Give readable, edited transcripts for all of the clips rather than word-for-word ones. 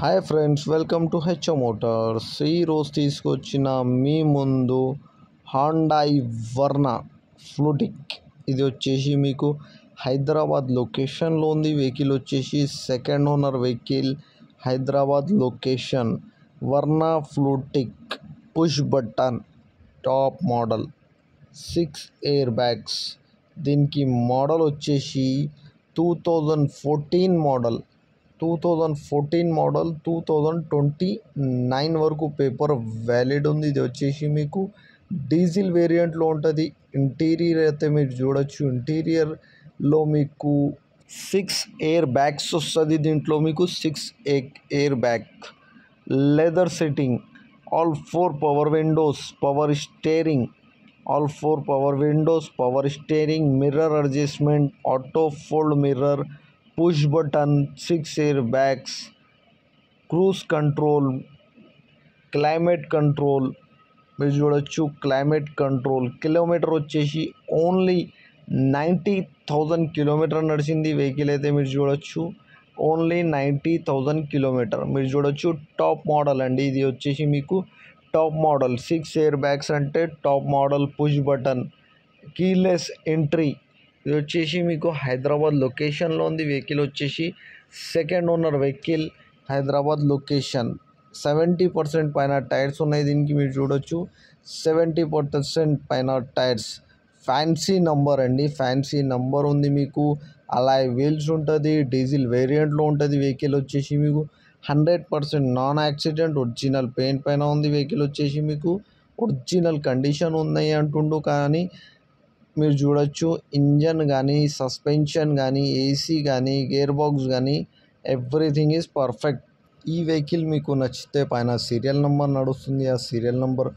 Hi friends, welcome to HO Motors. ఈరోజు తీసుకొచ్చిన మీ ముందు హాండాయ్ వర్నా ఫ్లూటిక్. ఇది వచ్చేసి మీకు హైదరాబాద్ లొకేషన్లో ఉంది. వెహికల్ వచ్చేసి second owner vehicle, Hyderabad location. Verna fluidic push button top model, 6 air bags. దీనికి మోడల్ వచ్చేసి 2014 మోడల్. 2029 వరకు పేపర్ వ్యాలిడ్ ఉంది. ఇది వచ్చేసి మీకు డీజిల్ వేరియంట్లో ఉంటుంది. ఇంటీరియర్ అయితే మీరు చూడొచ్చు. ఇంటీరియర్లో మీకు 6 ఎయిర్ బ్యాగ్స్ వస్తుంది. దీంట్లో మీకు 6 air bag, leather sitting, all 4 power windows, power steering, power steering, mirror adjustment, auto fold mirror, push button, 6 air bags, cruise control, climate control. మీరు చూడొచ్చు క్లైమేట్ కంట్రోల్. కిలోమీటర్ వచ్చేసి ఓన్లీ 90,000 కిలోమీటర్ నడిచింది vehicle అయితే మీరు చూడొచ్చు. Only 90,000 kilometer. మీరు చూడొచ్చు top model అండి. ఇది వచ్చేసి మీకు టాప్ మోడల్. 6 ఎయిర్ బ్యాగ్స్ అంటే top model. Push button, keyless entry. ఇది వచ్చేసి మీకు హైదరాబాద్ లొకేషన్లో ఉంది. వెహికల్ వచ్చేసి second owner vehicle, Hyderabad location. 70% పైన టైర్స్ ఉన్నాయి దీనికి. మీరు చూడొచ్చు 70% పైన టైర్స్. ఫ్యాన్సీ నంబర్ అండి, ఫ్యాన్సీ నంబర్ ఉంది మీకు. అలాయ్ వీల్స్ ఉంటుంది. డీజిల్ వేరియంట్లో ఉంటుంది. వెహికల్ వచ్చేసి మీకు 100% నాన్ యాక్సిడెంట్, ఒరిజినల్ పెయింట్ పైన ఉంది. వెహికల్ వచ్చేసి మీకు ఒరిజినల్ కండిషన్ ఉన్నాయి అంటుండు. కానీ మీరు చూడొచ్చు ఇంజన్ కానీ, సస్పెన్షన్ కానీ, ఏసీ కానీ, గేర్ బాక్స్ కానీ ఎవ్రీథింగ్ ఈజ్ పర్ఫెక్ట్. ఈ వెహికల్ మీకు నచ్చితే పైన సీరియల్ నెంబర్ నడుస్తుంది. ఆ సీరియల్ నెంబర్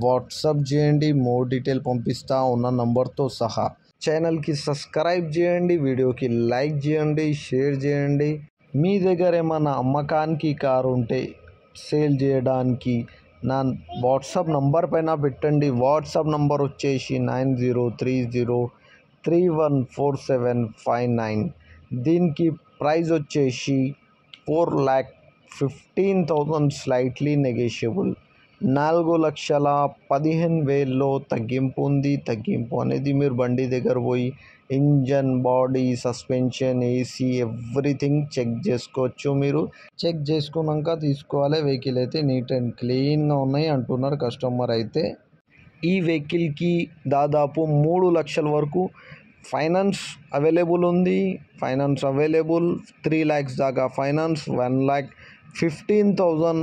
వాట్సాప్ చేయండి, మోర్ డీటెయిల్ పంపిస్తా ఉన్న నంబర్తో సహా. ఛానల్కి సబ్స్క్రైబ్ చేయండి, వీడియోకి లైక్ చేయండి, షేర్ చేయండి. మీ దగ్గర ఏమైనా అమ్మకానికి కారు ఉంటే సేల్ చేయడానికి నా వాట్సాప్ నంబర్ పైన పెట్టండి. వాట్సాప్ నంబర్ వచ్చేసి 9030314759. దీనికి ప్రైస్ వచ్చేసి 4,15,000, స్లైట్లీ నెగోషియబుల్. 4,15,000 తగ్గింపు ఉంది. తగ్గింపు అనేది మీరు బండి దగ్గర పోయి engine, body, suspension, AC everything check చేసుకోవచ్చు. మీరు చెక్ చేసుకున్నాక తీసుకోవాలి. వెహికల్ అయితే నీట్ అండ్ క్లీన్గా ఉన్నాయి అంటున్నారు కస్టమర్ అయితే. ఈ వెహికల్కి దాదాపు 3 లక్షల వరకు ఫైనాన్స్ అవైలబుల్ ఉంది. 3 lakhs దాకా ఫైనాన్స్, 1,15,000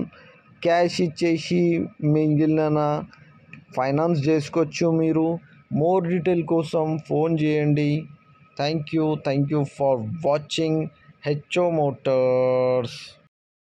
క్యాష్ ఇచ్చేసి మిగిలిన ఫైనాన్స్ చేసుకోవచ్చు మీరు. మోర్ డీటెయిల్ కోసం ఫోన్ చేయండి. Thank you for watching HO Motors.